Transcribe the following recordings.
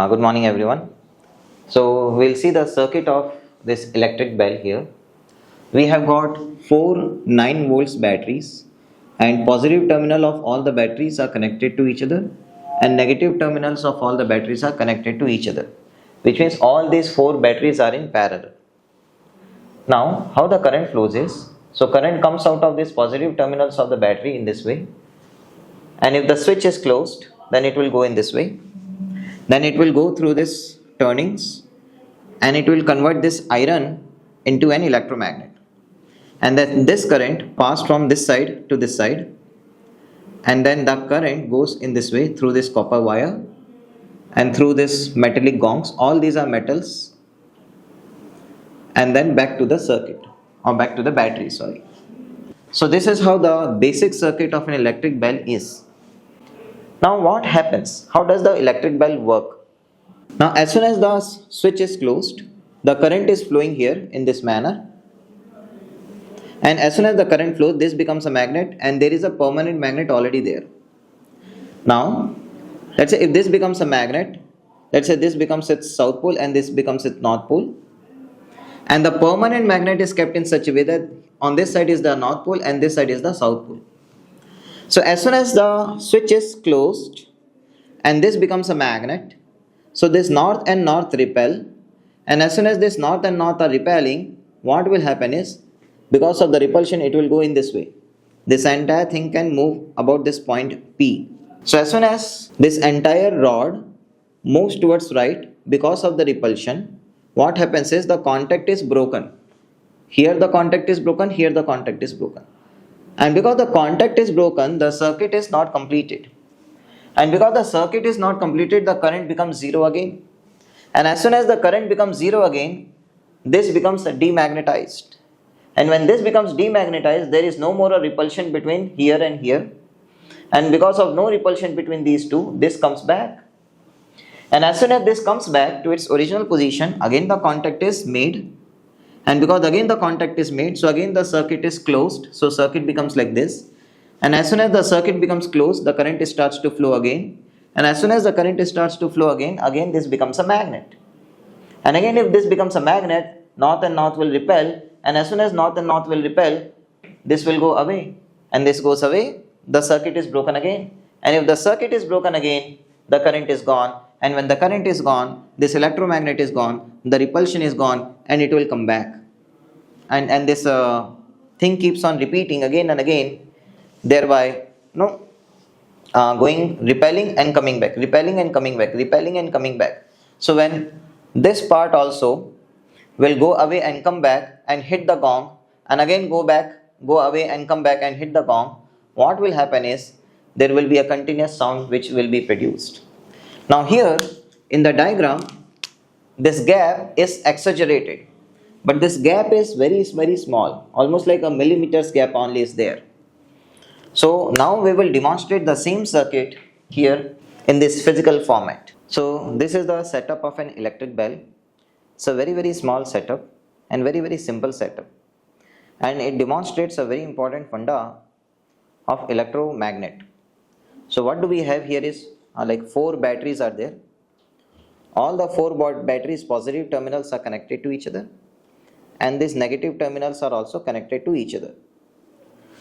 Good morning everyone. So we'll see the circuit of this electric bell here. We have got four 9 volts batteries, and positive terminal of all the batteries are connected to each other and negative terminals of all the batteries are connected to each other, which means all these four batteries are in parallel. Now how the current flows is, so current comes out of these positive terminals of the battery in this way, and if the switch is closed then it will go in this way. Then it will go through this turnings and it will convert this iron into an electromagnet, and then this current passed from this side to this side, and then the current goes in this way through this copper wire and through this metallic gongs, all these are metals, and then back to the circuit or back to the battery, sorry. So this is how the basic circuit of an electric bell is. Now what happens? How does the electric bell work? Now as soon as the switch is closed, the current is flowing here in this manner, and as soon as the current flows, this becomes a magnet and there is a permanent magnet already there. Now let's say if this becomes a magnet, let's say this becomes its south pole and this becomes its north pole, and the permanent magnet is kept in such a way that on this side is the north pole and this side is the south pole. So as soon as the switch is closed and this becomes a magnet, so this north and north repel, and as soon as this north and north are repelling, what will happen is, because of the repulsion, it will go in this way. This entire thing can move about this point P. So as soon as this entire rod moves towards right because of the repulsion, what happens is the contact is broken. Here the contact is broken, here the contact is broken. And because the contact is broken, the circuit is not completed. And because the circuit is not completed, the current becomes zero again. And as soon as the current becomes zero again, this becomes demagnetized. And when this becomes demagnetized, there is no more a repulsion between here and here. And because of no repulsion between these two, this comes back. And as soon as this comes back to its original position, again the contact is made. And because again the contact is made, so again the circuit is closed. So circuit becomes like this. And as soon as the circuit becomes closed, the current starts to flow again. And as soon as the current starts to flow again this becomes a magnet. And again if this becomes a magnet, north and north will repel. And as soon as north and north will repel, this will go away. And this goes away, the circuit is broken again. And if the circuit is broken again, the current is gone. And when the current is gone, this electromagnet is gone, the repulsion is gone, and it will come back. And this thing keeps on repeating again and again, thereby going repelling and coming back, repelling and coming back, repelling and coming back. So when this part also will go away and come back and hit the gong, and again go back, go away and come back and hit the gong, what will happen is there will be a continuous sound which will be produced. Now here in the diagram, this gap is exaggerated, but this gap is very small, almost like a millimeter's gap only is there. So now we will demonstrate the same circuit here in this physical format. So this is the setup of an electric bell. It's a very small setup and very simple setup, and it demonstrates a very important funda of electromagnet. So what do we have here is like 4 batteries are there. All the 4 batteries positive terminals are connected to each other, and these negative terminals are also connected to each other.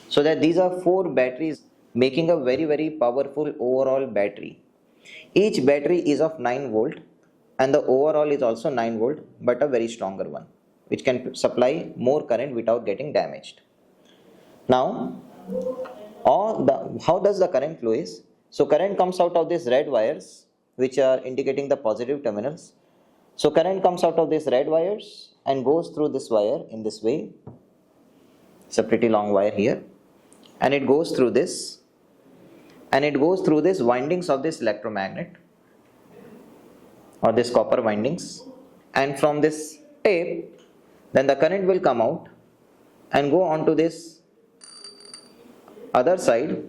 So that these are 4 batteries making a very powerful overall battery. Each battery is of 9 volt and the overall is also 9 volt, but a very stronger one, which can supply more current without getting damaged. Now how does the current flow is? So current comes out of these red wires which are indicating the positive terminals. So current comes out of these red wires and goes through this wire in this way. It's a pretty long wire here, and it goes through this, and it goes through this windings of this electromagnet or this copper windings, and from this tape then the current will come out and go on to this other side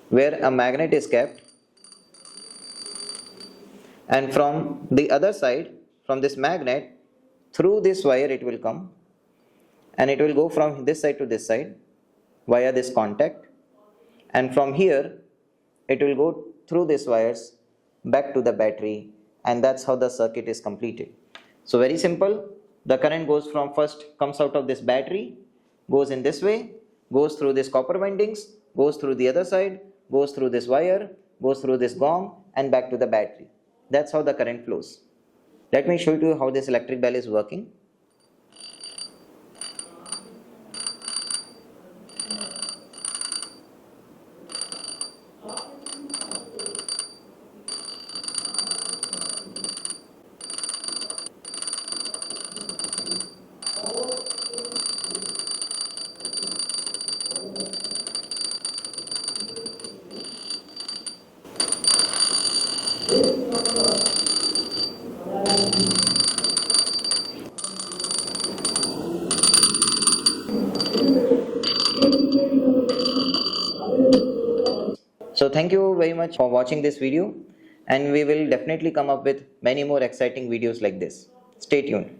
where a magnet is kept, and from the other side, from this magnet, through this wire it will come, and it will go from this side to this side via this contact, and from here it will go through these wires back to the battery and that's how the circuit is completed. So very simple. The current goes from first comes out of this battery, goes in this way, goes through this copper windings, goes through the other side, goes through this wire, goes through this gong and back to the battery. That's how the current flows. Let me show you how this electric bell is working. So thank you very much for watching this video, and we will definitely come up with many more exciting videos like this. Stay tuned.